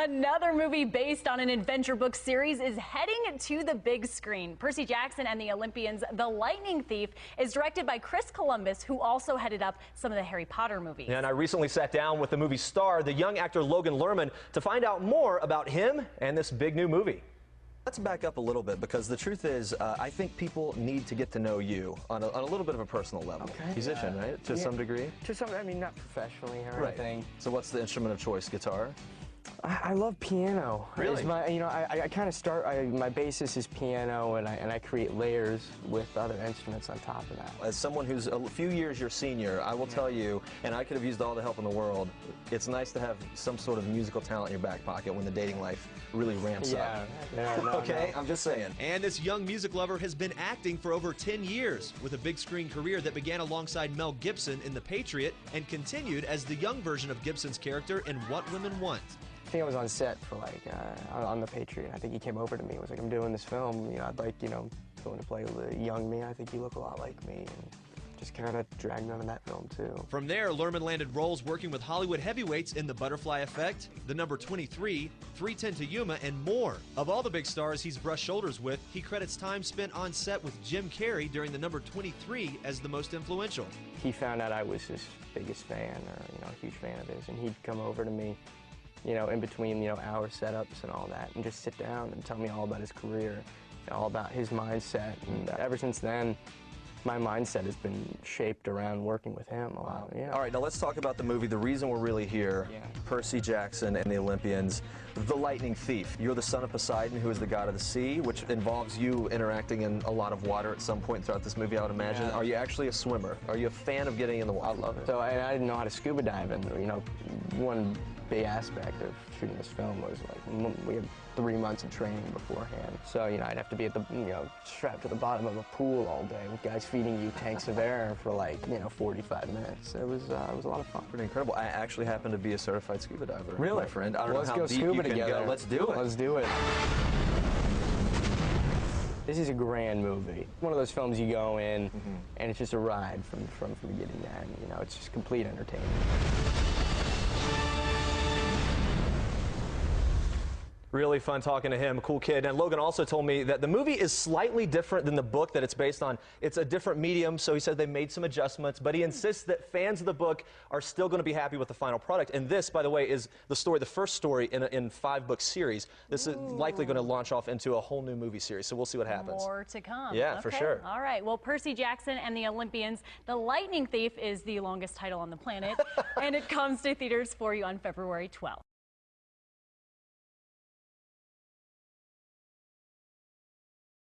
Another movie based on an adventure book series is heading to the big screen. Percy Jackson and the Olympians, The Lightning Thief, is directed by Chris Columbus, who also headed up some of the Harry Potter movies. And I recently sat down with the movie star, the young actor Logan Lerman, to find out more about him and this big new movie. Let's back up a little bit, because the truth is, I think people need to get to know you on a little bit of a personal level. Okay. Musician, right? To some degree? To some, I mean, not professionally or anything. So what's the instrument of choice? Guitar? I love piano. Really? I kind of start, my basis is piano, and I create layers with other instruments on top of that. As someone who's a few years your senior, I will tell you, and I could have used all the help in the world, it's nice to have some sort of musical talent in your back pocket when the dating life really ramps up. Okay, I'm just saying. And this young music lover has been acting for over 10 years, with a big screen career that began alongside Mel Gibson in The Patriot and continued as the young version of Gibson's character in What Women Want. I think I was on set for on The Patriot. I think he came over to me and was like, I'm doing this film, I'd like, someone to play the young me. I think you look a lot like me. And just kind of dragged me onto that film too. From there, Lerman landed roles working with Hollywood heavyweights in The Butterfly Effect, The Number 23, 3:10 to Yuma, and more. Of all the big stars he's brushed shoulders with, he credits time spent on set with Jim Carrey during The Number 23 as the most influential. He found out I was his biggest fan, or a huge fan of his, and he'd come over to me, in between, our setups and all that, and just sit down and tell me all about his career, all about his mindset. And ever since then, my mindset has been shaped around working with him a lot. Yeah. All right, now let's talk about the movie, the reason we're really here. Percy Jackson and the Olympians, The Lightning Thief. You're the son of Poseidon, who is the god of the sea, which involves you interacting in a lot of water at some point throughout this movie, I would imagine. Yeah. Are you actually a swimmer? Are you a fan of getting in the water? I love it. So I didn't know how to scuba dive, and one big aspect of shooting this film was we had 3 months of training beforehand. So I'd have to be at the strapped to the bottom of a pool all day with guys feeding you tanks of air for 45 minutes. It was a lot of fun. Pretty incredible. I actually happen to be a certified scuba diver. Really? My friend. I don't know Let's how go deep scuba you can together. go. Let's do it. Let's do it. This is a grand movie. One of those films you go in and it's just a ride from beginning to end. It's just complete entertainment. Really fun talking to him, cool kid. And Logan also told me that the movie is slightly different than the book that it's based on. It's a different medium, so he said they made some adjustments, but he insists that fans of the book are still going to be happy with the final product. And this, by the way, is the first story in a 5-book series. This is likely going to launch off into a whole new movie series, so we'll see what happens. More to come. Yeah, okay. for sure. All right. Well, Percy Jackson and the Olympians, The Lightning Thief is the longest title on the planet, and it comes to theaters for you on February 12th.